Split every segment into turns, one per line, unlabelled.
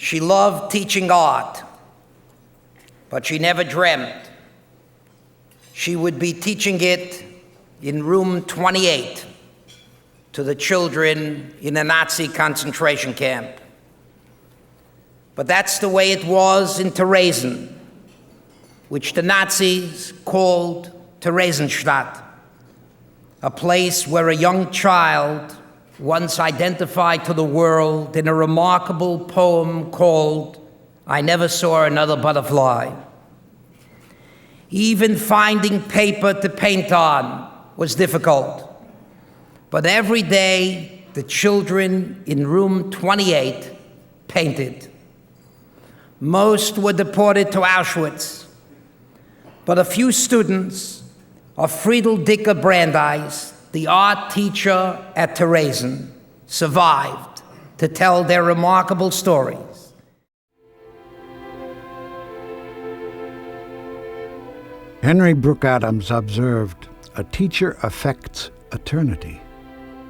She loved teaching art, but she never dreamt she would be teaching it in room 28 to the children in a Nazi concentration camp. But that's the way it was in Terezin, which the Nazis called Theresienstadt, a place where a young child once identified to the world in a remarkable poem called "I Never Saw Another Butterfly." Even finding paper to paint on was difficult, but every day the children in room 28 painted. Most were deported to Auschwitz, but a few students of Friedl Dicker-Brandeis, the art teacher at Terezin, survived to tell their remarkable stories.
Henry Brooke Adams observed, "A teacher affects eternity.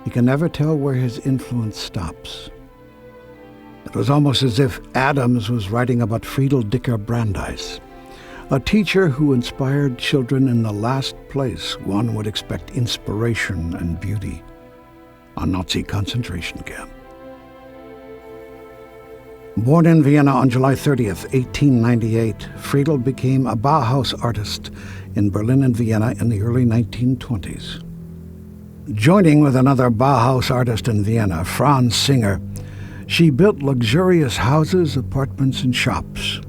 He can never tell where his influence stops." It was almost as if Adams was writing about Friedl Dicker-Brandeis, a teacher who inspired children in the last place one would expect inspiration and beauty, a Nazi concentration camp. Born in Vienna on July 30th, 1898, Friedl became a Bauhaus artist in Berlin and Vienna in the early 1920s. Joining with another Bauhaus artist in Vienna, Franz Singer, she built luxurious houses, apartments, and shops.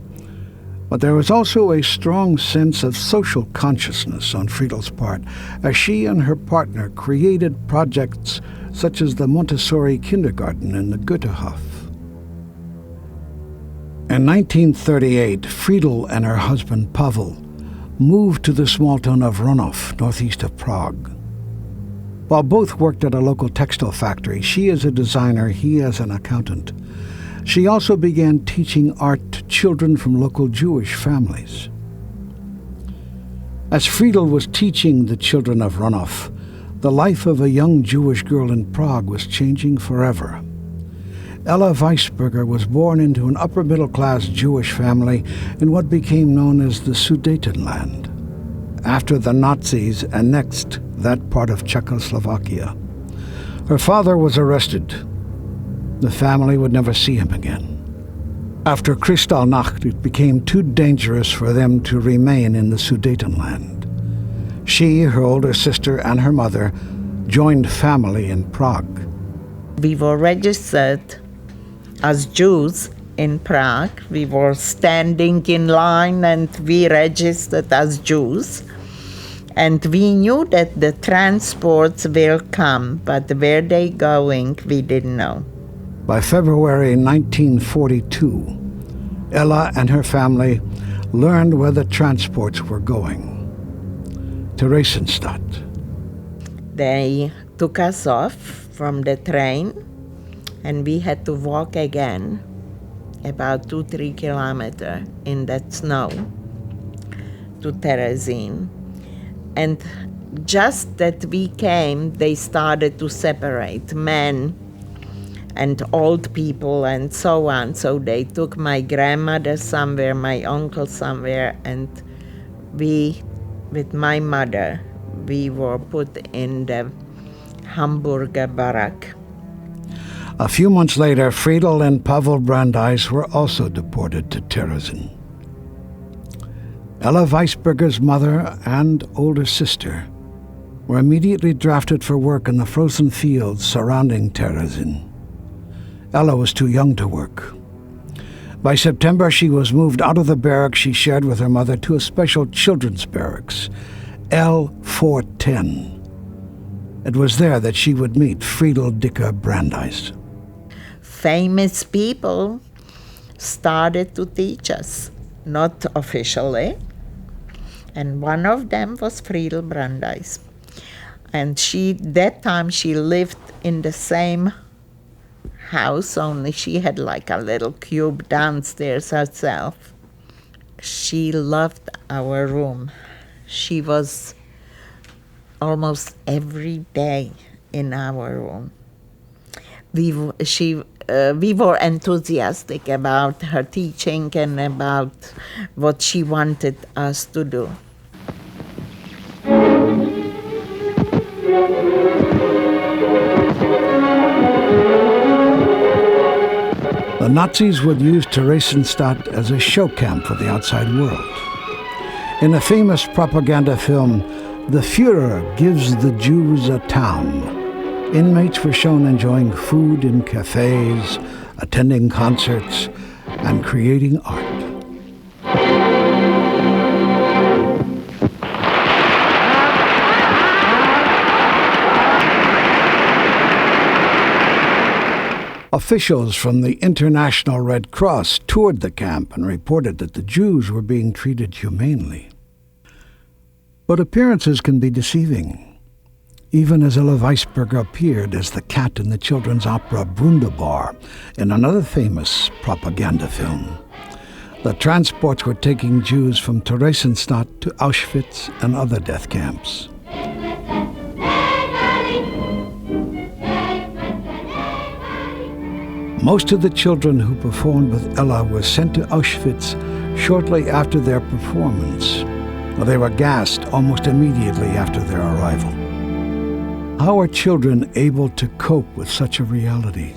But there was also a strong sense of social consciousness on Friedl's part, as she and her partner created projects such as the Montessori kindergarten and the Goethehof. In 1938, Friedl and her husband Pavel moved to the small town of Ronov, northeast of Prague. While both worked at a local textile factory, she as a designer, he as an accountant, she also began teaching art to children from local Jewish families. As Friedl was teaching the children of Ronov, the life of a young Jewish girl in Prague was changing forever. Ella Weisberger was born into an upper-middle-class Jewish family in what became known as the Sudetenland, after the Nazis annexed that part of Czechoslovakia. Her father was arrested. The family would never see him again. After Kristallnacht, it became too dangerous for them to remain in the Sudetenland. She, her older sister, and her mother joined family in Prague.
We were registered as Jews in Prague. We were standing in line and we registered as Jews. And we knew that the transports will come, but where they going, we didn't know.
By February 1942, Ella and her family learned where the transports were going. Theresienstadt.
They took us off from the train, and we had to walk again about 2-3 kilometers in that snow to Terezin. And just that we came, they started to separate men and old people and so on. So they took my grandmother somewhere, my uncle somewhere, and we, with my mother, we were put in the Hamburger barrack.
A few months later, Friedl and Pavel Brandeis were also deported to Terezin. Ella Weisberger's mother and older sister were immediately drafted for work in the frozen fields surrounding Terezin. Ella was too young to work. By September, she was moved out of the barracks she shared with her mother to a special children's barracks, L410. It was there that she would meet Friedl Dicker-Brandeis.
Famous people started to teach us, not officially. And one of them was Friedl Brandeis. And that time she lived in the same house, only she had like a little cube downstairs herself. She loved our room. She was almost every day in our room. we were enthusiastic about her teaching and about what she wanted us to do.
The Nazis would use Theresienstadt as a show camp for the outside world. In a famous propaganda film, the Führer gives the Jews a town. Inmates were shown enjoying food in cafes, attending concerts, and creating art. Officials from the International Red Cross toured the camp and reported that the Jews were being treated humanely. But appearances can be deceiving. Even as Ella Weisberger appeared as the cat in the children's opera Wunderbar in another famous propaganda film. The transports were taking Jews from Theresienstadt to Auschwitz and other death camps. Most of the children who performed with Ella were sent to Auschwitz shortly after their performance. They were gassed almost immediately after their arrival. How are children able to cope with such a reality?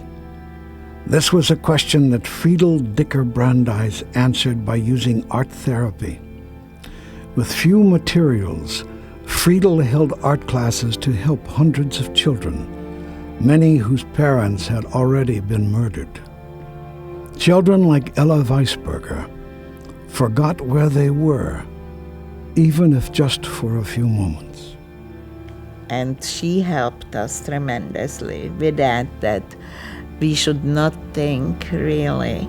This was a question that Friedl Dicker-Brandeis answered by using art therapy. With few materials, Friedl held art classes to help hundreds of children, many whose parents had already been murdered. Children like Ella Weisberger forgot where they were, even if just for a few moments.
And she helped us tremendously with that we should not think really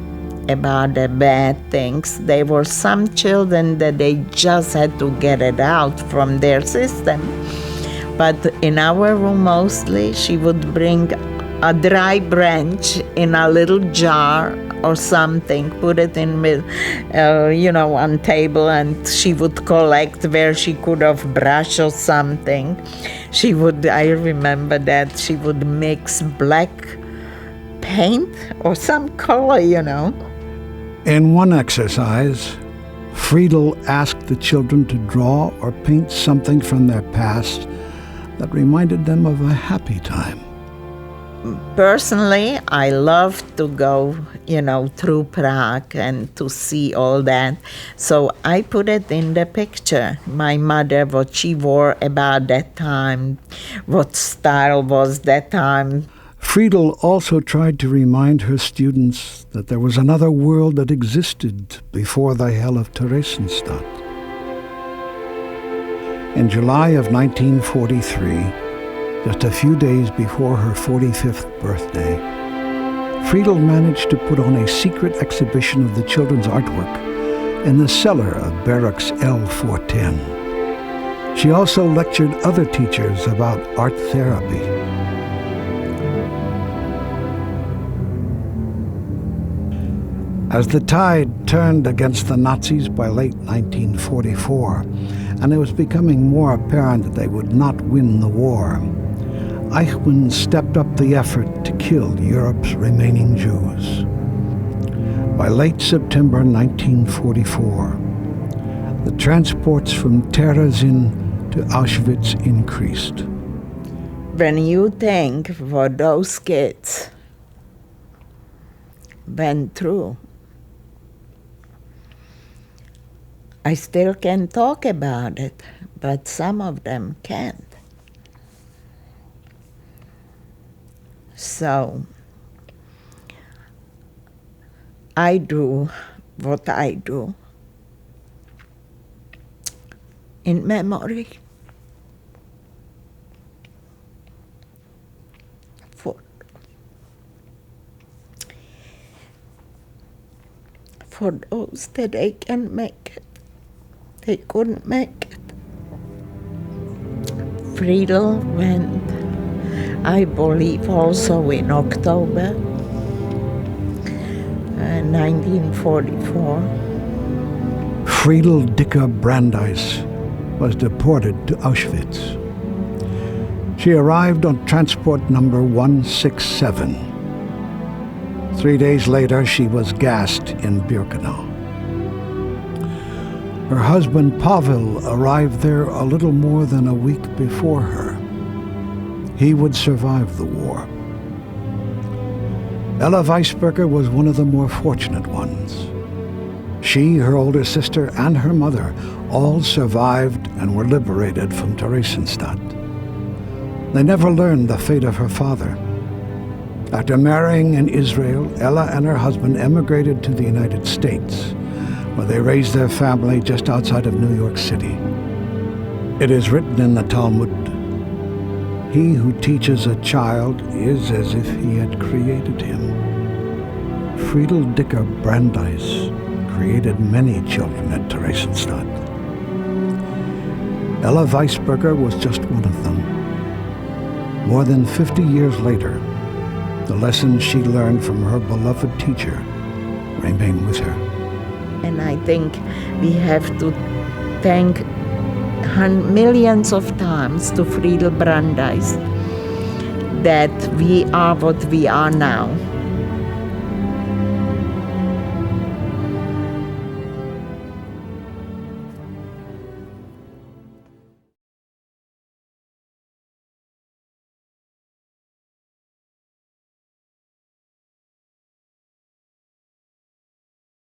about the bad things. There were some children that they just had to get it out from their system. But in our room mostly, she would bring a dry branch in a little jar or something, put it in, on table, and she would collect where she could have brushed or something. I remember that she would mix black paint or some color,
In one exercise, Friedl asked the children to draw or paint something from their past that reminded them of a happy time.
Personally, I love to go, through Prague and to see all that. So I put it in the picture. My mother, what she wore about that time, what style was that time.
Friedl also tried to remind her students that there was another world that existed before the hell of Theresienstadt. In July of 1943, just a few days before her 45th birthday, Friedl managed to put on a secret exhibition of the children's artwork in the cellar of Barracks L410. She also lectured other teachers about art therapy. As the tide turned against the Nazis by late 1944, and it was becoming more apparent that they would not win the war, Eichmann stepped up the effort to kill Europe's remaining Jews. By late September 1944, the transports from Terezin to Auschwitz increased.
When you think what those kids went through, I still can talk about it, but some of them can't. So I do what I do in memory for those that they can make it. They couldn't make it. Friedl went, I believe, also in October 1944.
Friedl Dicker-Brandeis was deported to Auschwitz. She arrived on transport number 167. 3 days later, she was gassed in Birkenau. Her husband Pavel arrived there a little more than a week before her. He would survive the war. Ella Weisberger was one of the more fortunate ones. She, her older sister, and her mother all survived and were liberated from Theresienstadt. They never learned the fate of her father. After marrying in Israel, Ella and her husband emigrated to the United States, where they raised their family just outside of New York City. It is written in the Talmud, "He who teaches a child is as if he had created him." Friedl Dicker-Brandeis created many children at Theresienstadt. Ella Weisberger was just one of them. More than 50 years later, the lessons she learned from her beloved teacher remain with her.
And I think we have to thank millions of times to Friedl Brandeis that we are what we are now.